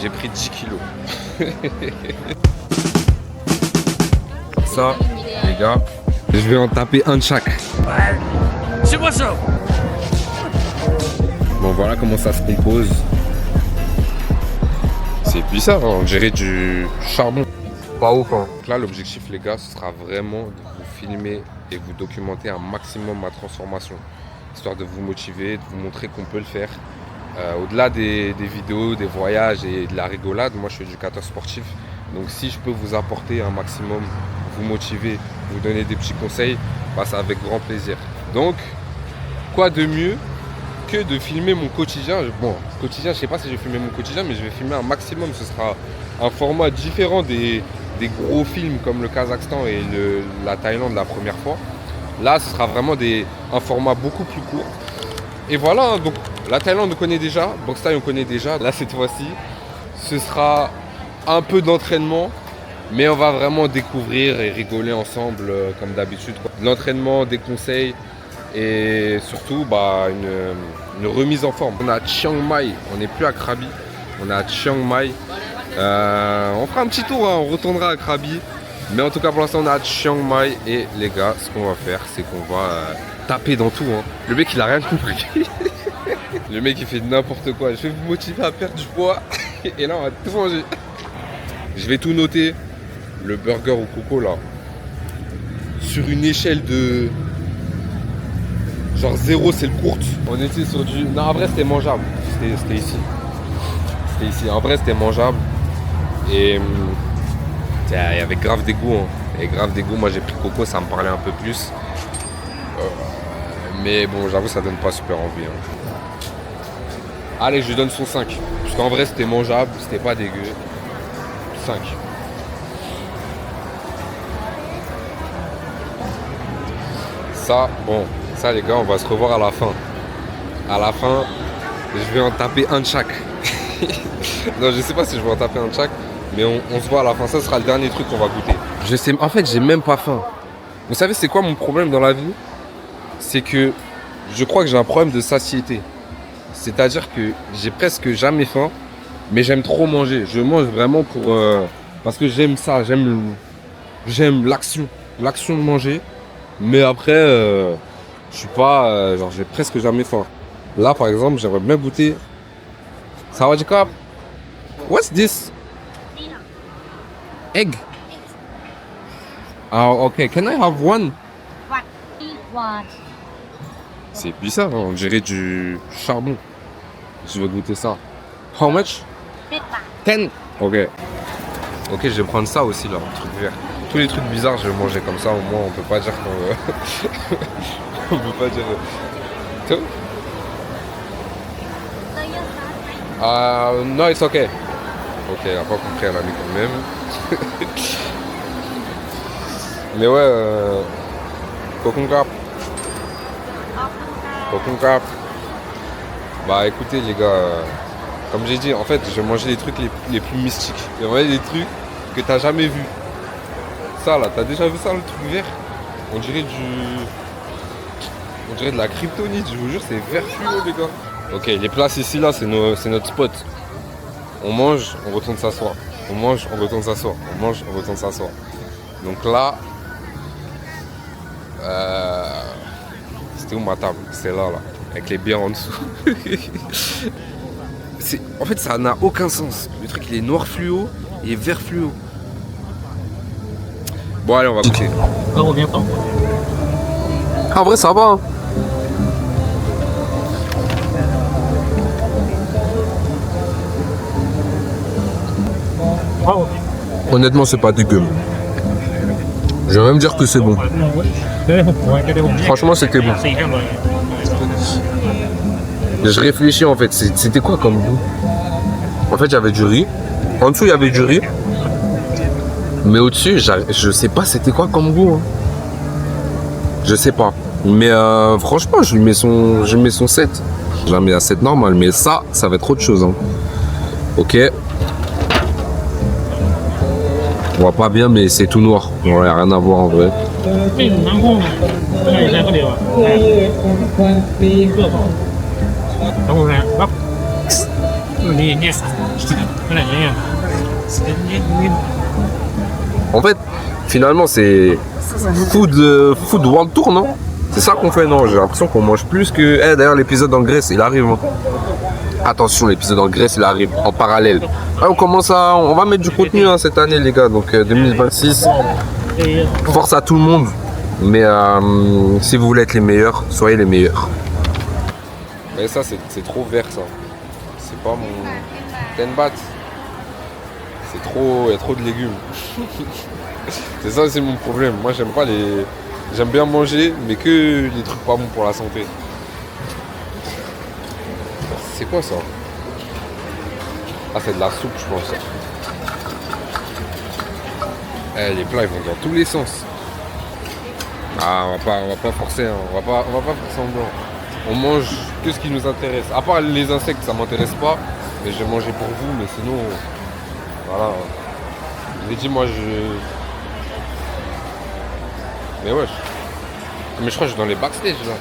J'ai pris 10 kilos. Ça, les gars, je vais en taper un de chaque. C'est moi ça. Bon, voilà comment ça se compose. C'est bizarre, hein, on dirait du charbon. Pas ouf, hein. Donc là, l'objectif, les gars, ce sera vraiment de vous filmer et vous documenter un maximum ma transformation. Histoire de vous motiver, de vous montrer qu'on peut le faire. Au-delà des vidéos, des voyages et de la rigolade, moi je suis éducateur sportif. Donc si je peux vous apporter un maximum, vous motiver, vous donner des petits conseils, bah, c'est avec grand plaisir. Donc, quoi de mieux que de filmer mon quotidien. Bon, quotidien, je sais pas si je vais filmer mon quotidien, mais je vais filmer un maximum. Ce sera un format différent des gros films comme le Kazakhstan et la Thaïlande la première fois. Là, ce sera vraiment un format beaucoup plus court. Et voilà, donc la Thaïlande on connaît déjà, Box Thai on connaît déjà. Là, cette fois-ci, ce sera un peu d'entraînement, mais on va vraiment découvrir et rigoler ensemble comme d'habitude. De l'entraînement, des conseils et surtout bah, une remise en forme. On est à Chiang Mai, on n'est plus à Krabi, on est à Chiang Mai. On fera un petit tour, hein, on retournera à Krabi. Mais en tout cas pour l'instant on est à Chiang Mai et les gars, ce qu'on va faire c'est qu'on va taper dans tout. Hein. Le mec il a rien compris. Le mec il fait n'importe quoi. Je vais vous motiver à perdre du poids et là on va tout manger. Je vais tout noter. Le burger au coco là. Sur une échelle de... Genre 0 c'est le courte. On était sur du... Non en vrai c'était mangeable. C'était ici. C'était ici. En vrai c'était mangeable. Et... il y avait grave des goûts. Hein. Et grave des goûts. Moi j'ai pris coco, ça me parlait un peu plus. Mais bon j'avoue ça donne pas super envie. Hein. Allez je lui donne son 5. Parce qu'en vrai c'était mangeable, c'était pas dégueu. 5. Ça, bon, ça les gars, on va se revoir à la fin. À la fin, je vais en taper un de chaque. Non, je sais pas si je vais en taper un de chaque, mais on se voit à la fin. Ça sera le dernier truc qu'on va goûter. Je sais, en fait, j'ai même pas faim. Vous savez, c'est quoi mon problème dans la vie? C'est que je crois que j'ai un problème de satiété. C'est-à-dire que j'ai presque jamais faim, mais j'aime trop manger. Je mange vraiment pour... parce que j'aime ça, j'aime l'action de manger. Mais après, je suis pas... genre, j'ai presque jamais faim. Là, par exemple, j'aimerais bien goûter... Sawadikap. What's this? Egg. Ah, ok. Can I have one? C'est bizarre, hein, on dirait du charbon. Je vais goûter ça. How much? 10. Ok. Ok, je vais prendre ça aussi là, le truc vert. Tous les trucs bizarres, je vais manger comme ça. Au moins, on peut pas dire qu'on... on peut pas dire... Tout? No, it's okay. Ok, elle a pas compris, elle a mis quand même. Mais ouais, Kokungrap. Kokungrap. Bah écoutez les gars, comme j'ai dit, en fait, je vais manger les trucs les plus mystiques. Je vais manger des trucs que t'as jamais vu. Ça là, t'as déjà vu ça le truc vert? On dirait de la kryptonite, je vous jure, c'est vert fluo les gars. Ok, les places ici là, c'est notre spot. On mange, on retourne s'asseoir. On mange, on retourne s'asseoir. On mange, on retourne s'asseoir. Donc là, c'était où ma table? C'est là, avec les bières en dessous. En fait, ça n'a aucun sens. Le truc, il est noir fluo et vert fluo. Bon, allez, on va goûter. En vrai, ça va. Hein. Honnêtement, c'est pas dégueu. Je vais même dire que c'est bon. Franchement, c'était bon. Je réfléchis en fait, c'était quoi comme goût? En fait, j'avais du riz. En dessous, il y avait du riz. Mais au-dessus, je sais pas c'était quoi comme goût. Hein. Je sais pas. Mais franchement, je lui mets son 7. Je la mets à 7 normal. Mais ça va être autre chose. Hein. Ok. On voit pas bien, mais c'est tout noir. Il n'y a rien à voir en vrai. En fait, finalement, c'est food world tour, non? C'est ça qu'on fait, non? J'ai l'impression qu'on mange plus que... Eh, d'ailleurs, l'épisode en Grèce, il arrive. Hein. Attention, l'épisode en Grèce, il arrive en parallèle. Ah, on va mettre du contenu hein, cette année, les gars. Donc, 2026, force à tout le monde. Mais si vous voulez être les meilleurs, soyez les meilleurs. Mais ça, c'est trop vert, ça. C'est pas mon... 10 bahts. C'est trop... Il y a trop de légumes. C'est ça, c'est mon problème. Moi, j'aime pas les... J'aime bien manger, mais que les trucs pas bons pour la santé. C'est quoi ça? Ah, c'est de la soupe, je pense. Eh, les plats, ils vont dans tous les sens. Ah, on va pas forcer, hein. On va pas faire semblant. On mange que ce qui nous intéresse. À part les insectes, ça m'intéresse pas. Mais je vais manger pour vous, mais sinon... Voilà. Je l'ai dit, moi, Mais ouais. Mais je crois que je suis dans les backstage, là.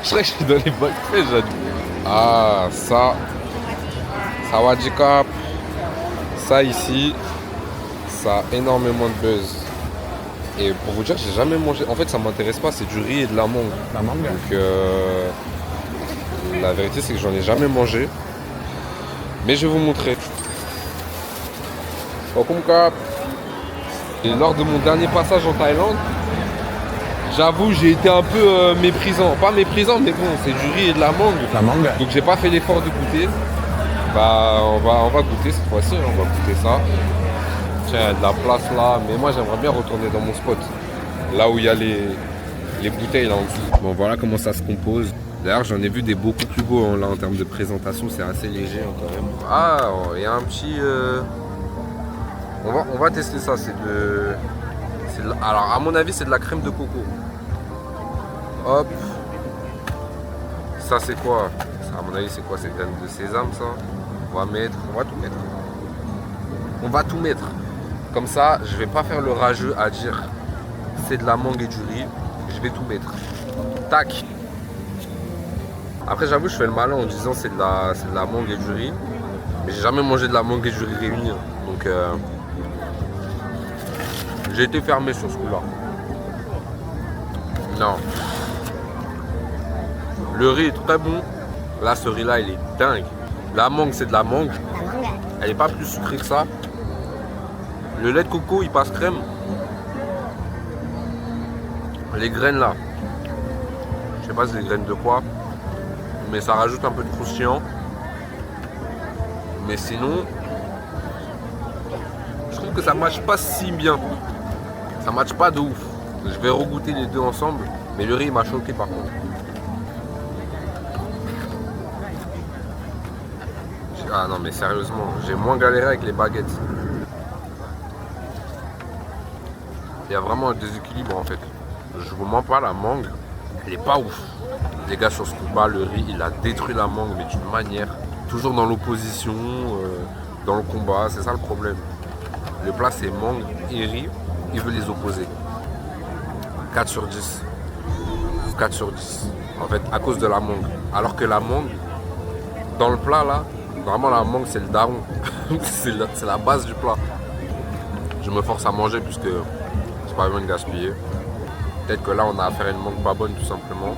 Je crois que je suis dans les backstage, là. Ah, ça. Sawadjika. Ça, ici. Ça a énormément de buzz. Et pour vous dire, j'ai jamais mangé. En fait, ça m'intéresse pas. C'est du riz et de la mangue. La mangue. Donc, la vérité, c'est que j'en ai jamais mangé. Mais je vais vous montrer. Et lors de mon dernier passage en Thaïlande, j'avoue, j'ai été un peu méprisant. Pas méprisant, mais bon, c'est du riz et de la mangue. La mangue. Donc, j'ai pas fait l'effort de goûter. Bah, on va goûter cette fois-ci. On va goûter ça. Tiens, il y a de la place là. Mais moi, j'aimerais bien retourner dans mon spot. Là où il y a les bouteilles là en dessous. Bon, voilà comment ça se compose. D'ailleurs, j'en ai vu des beaucoup plus beaux hein, là en termes de présentation. C'est assez léger hein, quand même. Ah, il y a un petit... On va tester ça. Alors, à mon avis, c'est de la crème de coco. Hop. Ça, c'est quoi? Ça, à mon avis, c'est quoi? C'est graines de sésame, ça. On va tout mettre. On va tout mettre. Comme ça, je vais pas faire le rageux à dire c'est de la mangue et du riz. Je vais tout mettre. Tac. Après, j'avoue, je fais le malin en disant c'est de la mangue et du riz. Mais j'ai jamais mangé de la mangue et du riz réunis. Donc, j'ai été fermé sur ce coup-là. Non. Le riz est très bon. Là, ce riz-là, il est dingue. La mangue, c'est de la mangue. Elle n'est pas plus sucrée que ça. Le lait de coco, il passe crème. Les graines là. Je sais pas c'est les graines de quoi. Mais ça rajoute un peu de croustillant. Mais sinon, je trouve que ça matche pas si bien. Ça matche pas de ouf. Je vais regoûter les deux ensemble. Mais le riz, il m'a choqué par contre. Ah non mais sérieusement, j'ai moins galéré avec les baguettes. Il y a vraiment un déséquilibre en fait. Je vous mens pas, la mangue, elle est pas ouf. Les gars sur ce coup-là, le riz, il a détruit la mangue mais d'une manière. Toujours dans l'opposition, dans le combat, c'est ça le problème. Le plat c'est mangue et riz, il veut les opposer. 4 sur 10. 4 sur 10. En fait, à cause de la mangue. Alors que la mangue, dans le plat là, vraiment la mangue c'est le daron. c'est la base du plat. Je me force à manger puisque c'est pas bien de gaspiller. Peut-être que là on a affaire à une mangue pas bonne tout simplement.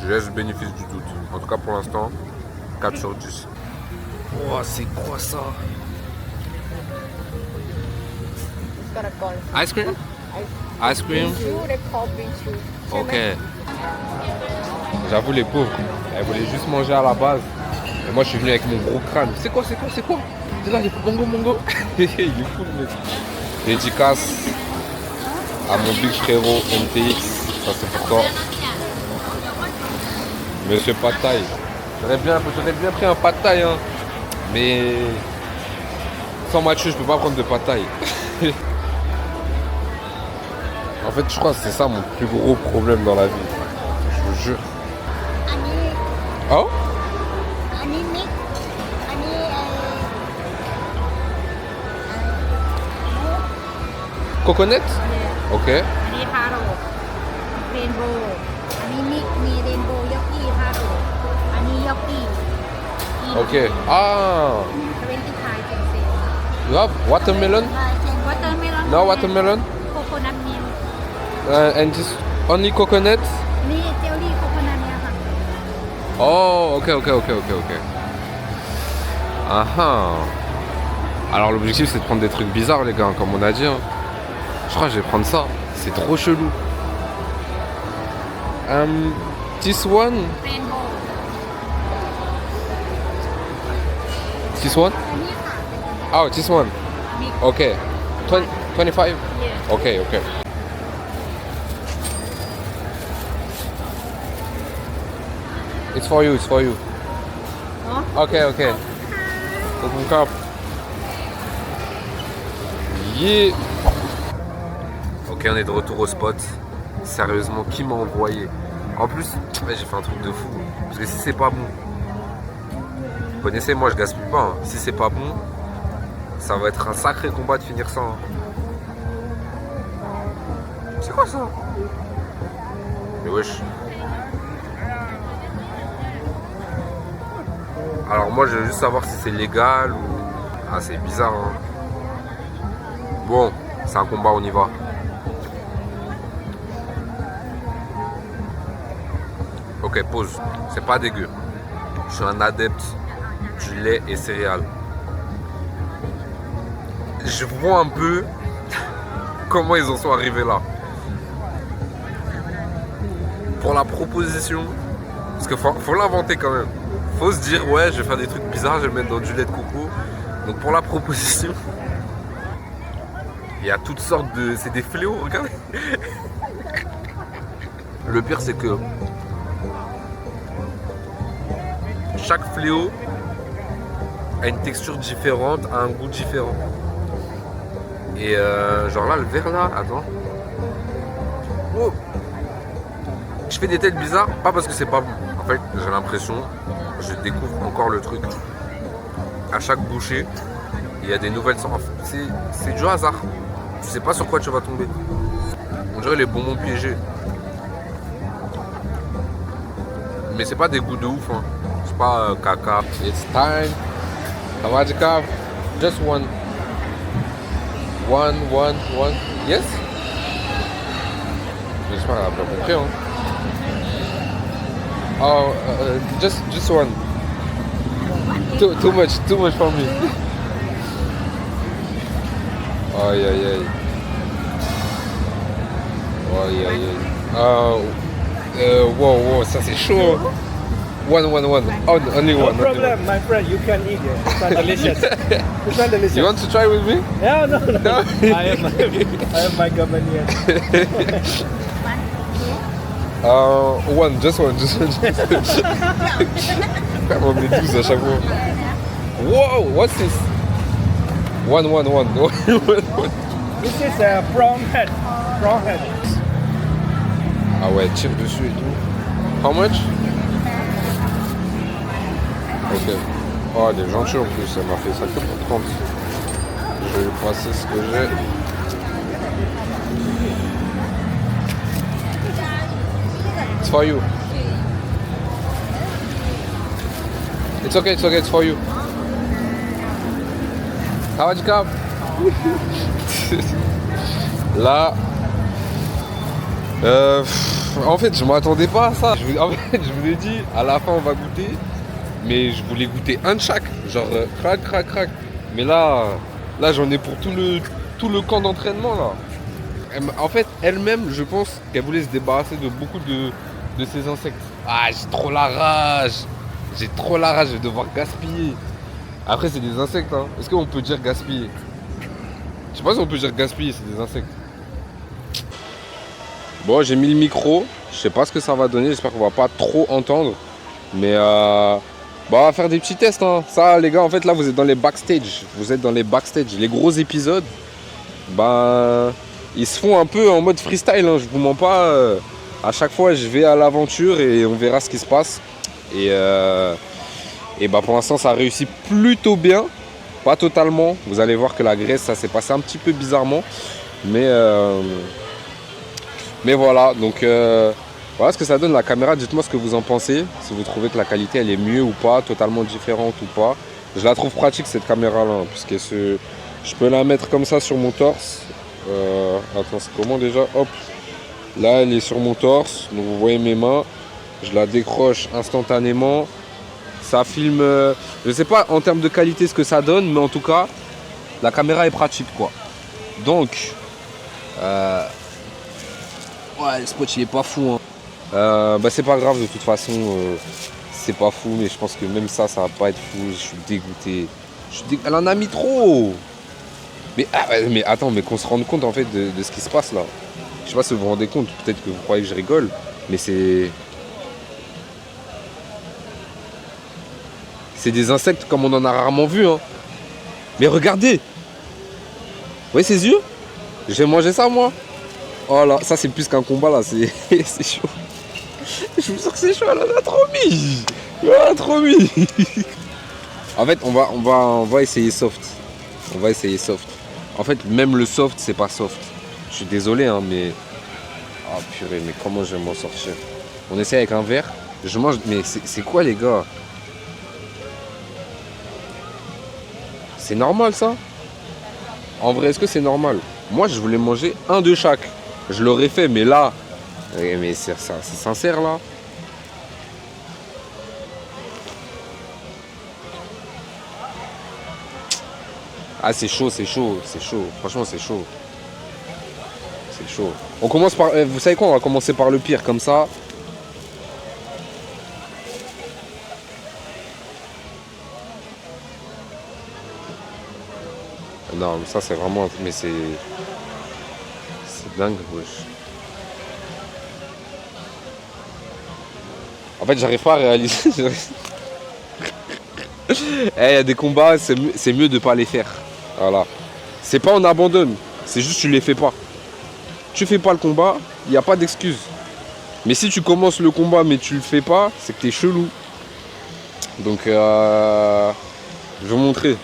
Je laisse le bénéfice du doute. En tout cas pour l'instant, 4 sur 10. Oh c'est quoi ça? Ice cream? Ice cream? Ok. J'avoue les pauvres, elles voulaient juste manger à la base. Et moi je suis venu avec mon gros crâne. C'est quoi? C'est là, il est mongo. Il est fou le mec. Dédicace à mon big frérot MTX. Ça c'est pour toi. Monsieur Pad Thai. J'aurais bien pris un Pad Thai hein. Mais sans Mathieu je peux pas prendre de Pad Thai. En fait je crois que c'est ça mon plus gros problème dans la vie. Je vous jure. Oh? Coconut? Ok. อันนี้ทาโร่เรนโบว์อันนี้มีเรนโบว์ยอกกี้ทาโร่อันนี้ยอกกี้อี Okay. Ah, 25 cents. you have watermelon? Watermelon. No watermelon? Coconut milk. And just only coconut? นี่เจลลี่โคโคนัทเนี่ยค่ะ Oh, ok. Ah ah. Alors l'objectif c'est de prendre des trucs bizarres les gars, comme on a dit. Hein. Je crois que je vais prendre ça. C'est trop chelou. This one? เรนโบว์ This one? อันนี้ค่ะ Oh, this one. บิ๊ก Okay. 25? yeah. Okay. It's for you. เนาะ Okay. Open cup. Yeah. Ok, on est de retour au spot. Sérieusement, qui m'a envoyé? En plus, j'ai fait un truc de fou. Parce que si c'est pas bon, vous connaissez, moi je gaspille pas. Hein. Si c'est pas bon, ça va être un sacré combat de finir ça. Hein. C'est quoi ça? Mais wesh. Alors moi je veux juste savoir si c'est légal ou... Ah c'est bizarre hein. Bon, c'est un combat, on y va. Ok, pause. C'est pas dégueu. Je suis un adepte du lait et céréales. Je vois un peu comment ils en sont arrivés là. Pour la proposition, parce qu'il faut l'inventer quand même. Faut se dire, ouais, je vais faire des trucs bizarres, je vais mettre dans du lait de coco. Donc pour la proposition, il y a toutes sortes de... C'est des fléaux, regardez. Le pire, c'est que chaque fléau a une texture différente, a un goût différent. Et genre là, le verre là, attends. Oh. Je fais des têtes bizarres, pas parce que c'est pas bon. En fait, j'ai l'impression, je découvre encore le truc. À chaque bouchée, il y a des nouvelles sortes. C'est du hasard. Tu sais pas sur quoi tu vas tomber. On dirait les bonbons piégés. Mais c'est pas des goûts de ouf. Hein. C'est pas caca. It's time. Tawadjika. Just one. One. Yes? J'espère qu'elle a bien compris. Hein. Oh, just one. Too much for me. Aïe. Wow, ça c'est chaud. One. Only No one. problem, my friend. You can eat it. It's not delicious. It's not delicious. You want to try with me? Yeah, no. No. I am my Gabanian. One, just one. Frère, on est 12 à chaque fois. Wow, what's this? One. This is a prawn head. Ah ouais, tire dessus et tout. How much? Ok. Oh, elle est gentille en plus, elle m'a fait ça que pour 30. Je vais lui passer ce que j'ai. It's for you. It's okay, it's for you. Tawadjika. Là, en fait, je m'attendais pas à ça. En fait, je vous l'ai dit, à la fin, on va goûter. Mais je voulais goûter un de chaque. Genre, crac. Mais là, j'en ai pour tout le camp d'entraînement, là. En fait, elle-même, je pense qu'elle voulait se débarrasser de beaucoup de ces insectes. Ah, j'ai trop la rage. Je vais devoir gaspiller. Après, c'est des insectes, hein. Est-ce qu'on peut dire gaspiller? Je sais pas si on peut dire gaspiller, c'est des insectes. Bon, j'ai mis le micro. Je sais pas ce que ça va donner. J'espère qu'on va pas trop entendre. Mais on va faire des petits tests. Hein. Ça, les gars, en fait, là, vous êtes dans les backstage. Les gros épisodes, ils se font un peu en mode freestyle. Hein. Je vous mens pas. À chaque fois, je vais à l'aventure et on verra ce qui se passe. Et pour l'instant, ça réussit plutôt bien. Pas totalement. Vous allez voir que la Grèce, ça s'est passé un petit peu bizarrement. Mais voilà. Donc, Voilà ce que ça donne la caméra. Dites-moi ce que vous en pensez. Si vous trouvez que la qualité elle est mieux ou pas, totalement différente ou pas. Je la trouve pratique cette caméra là, puisque je peux la mettre comme ça sur mon torse. Attends, c'est comment déjà? Hop. Là, elle est sur mon torse. Donc vous voyez mes mains. Je la décroche instantanément. Ça filme. Je sais pas en termes de qualité ce que ça donne, mais en tout cas, la caméra est pratique quoi. Donc, ouais, le spot il est pas fou. Hein. C'est pas grave de toute façon. C'est pas fou, mais je pense que même ça va pas être fou. Je suis dégoûté. Elle en a mis trop. Mais attends, mais qu'on se rende compte en fait de ce qui se passe là. Je sais pas si vous vous rendez compte. Peut-être que vous croyez que je rigole, mais c'est des insectes comme on en a rarement vu. Hein. Mais regardez. Vous voyez ses yeux? J'ai mangé ça moi. Oh là, ça c'est plus qu'un combat là, c'est chaud. Je vous sens que c'est chaud, elle en a trop mis. Elle en a trop mis. En fait, on va essayer soft. On va essayer soft. En fait, même le soft, c'est pas soft. Je suis désolé, hein, mais... Ah purée, mais comment je vais m'en sortir? On essaie avec un verre. Je mange... Mais c'est quoi les gars? C'est normal ça? En vrai, est-ce que c'est normal? Moi, je voulais manger un de chaque. Je l'aurais fait, mais là... Mais c'est sincère, là. Ah, c'est chaud, c'est chaud, c'est chaud. Franchement, c'est chaud. C'est chaud. On commence par... Vous savez quoi? On va commencer par le pire, comme ça. Non, mais ça, c'est vraiment... Mais c'est... C'est dingue, wesh. En fait, j'arrive pas à réaliser. Il y a des combats, c'est mieux de pas les faire. Voilà. C'est pas on abandonne, c'est juste tu les fais pas. Tu fais pas le combat, il n'y a pas d'excuse. Mais si tu commences le combat mais tu le fais pas, c'est que t'es chelou. Donc je vais vous montrer,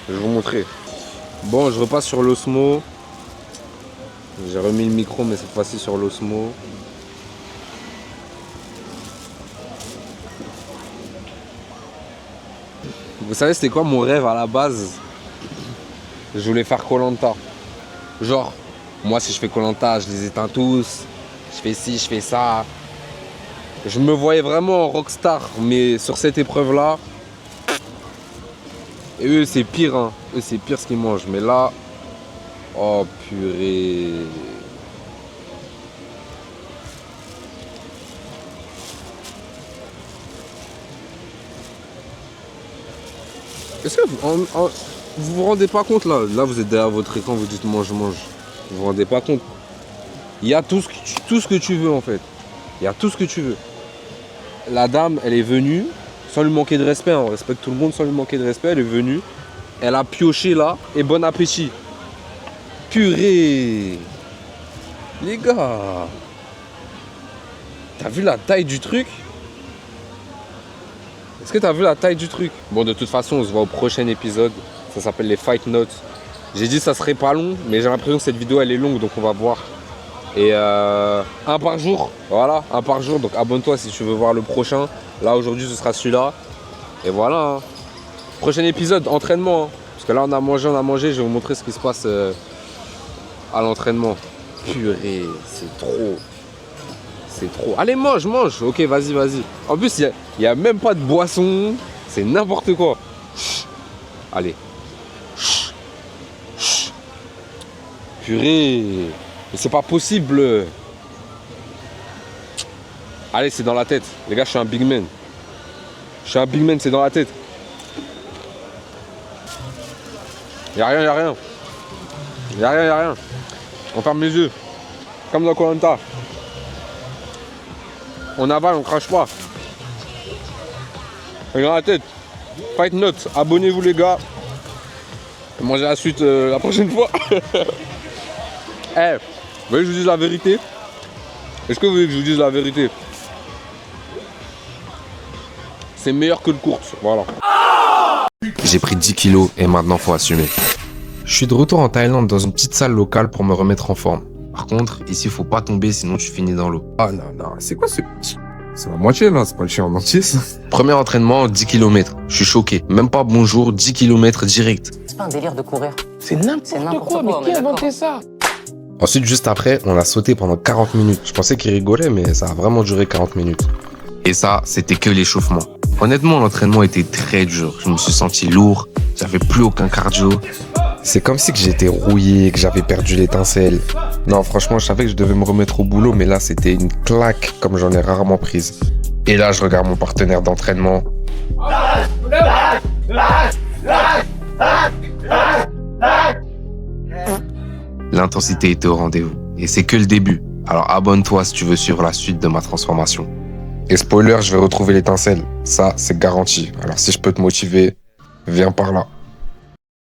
Bon, je repasse sur l'Osmo. J'ai remis le micro mais cette fois-ci sur l'Osmo. Vous savez c'était quoi mon rêve à la base? Je voulais faire Koh-Lanta. Genre, moi si je fais Koh-Lanta, je les éteins tous. Je fais ci, je fais ça. Je me voyais vraiment en rockstar, mais sur cette épreuve-là, et eux c'est pire, hein. Eux c'est pire ce qu'ils mangent. Mais là, oh purée. Est-ce que vous vous rendez pas compte là? Là vous êtes derrière votre écran, vous dites mange, mange. Vous vous rendez pas compte? Il y a tout ce que tu veux en fait. Il y a tout ce que tu veux. La dame, elle est venue sans lui manquer de respect. On respecte tout le monde sans lui manquer de respect. Elle est venue. Elle a pioché là. Et bon appétit. Purée. Les gars. T'as vu la taille du truc? Est-ce que t'as vu la taille du truc? Bon, de toute façon, on se voit au prochain épisode. Ça s'appelle les Fight Notes. J'ai dit que ça serait pas long, mais j'ai l'impression que cette vidéo, elle est longue, donc on va voir. Et un par jour, voilà, un par jour. Donc abonne-toi si tu veux voir le prochain. Là, aujourd'hui, ce sera celui-là. Et voilà. Hein. Prochain épisode, entraînement. Hein. Parce que là, on a mangé. Je vais vous montrer ce qui se passe à l'entraînement. Purée, c'est trop. C'est trop. Allez, mange. Ok, vas-y. En plus, il n'y a même pas de boisson. C'est n'importe quoi. Chut. Allez. Chut. Chut. Purée. Mais c'est pas possible. Allez, c'est dans la tête. Les gars, je suis un big man. C'est dans la tête. Y'a rien. On ferme les yeux. Comme dans Koh-Lanta. On avale, on crache pas. Et dans la tête. Fight Notes. Abonnez-vous les gars. Mangez la suite la prochaine fois. Vous voulez que je vous dise la vérité? Est-ce que vous voulez que je vous dise la vérité? C'est meilleur que le course, voilà. J'ai pris 10 kilos et maintenant faut assumer. Je suis de retour en Thaïlande dans une petite salle locale pour me remettre en forme. Par contre, ici faut pas tomber sinon tu finis dans l'eau. Ah non, c'est quoi ce... C'est la moitié, là. C'est pas le chien en entier, ça. Premier entraînement, 10 km. Je suis choqué. Même pas bonjour, 10 km direct. C'est pas un délire de courir. C'est n'importe quoi, mais on qui est a inventé d'accord. ça? Ensuite, juste après, on a sauté pendant 40 minutes. Je pensais qu'il rigolait, mais ça a vraiment duré 40 minutes. Et ça, c'était que l'échauffement. Honnêtement, l'entraînement était très dur. Je me suis senti lourd. J'avais plus aucun cardio. C'est comme si que j'étais rouillé, que j'avais perdu l'étincelle. Non, franchement, je savais que je devais me remettre au boulot, mais là, c'était une claque comme j'en ai rarement prise. Et là, je regarde mon partenaire d'entraînement. L'intensité était au rendez-vous. Et c'est que le début. Alors abonne-toi si tu veux suivre la suite de ma transformation. Et spoiler, je vais retrouver l'étincelle. Ça, c'est garanti. Alors si je peux te motiver, viens par là.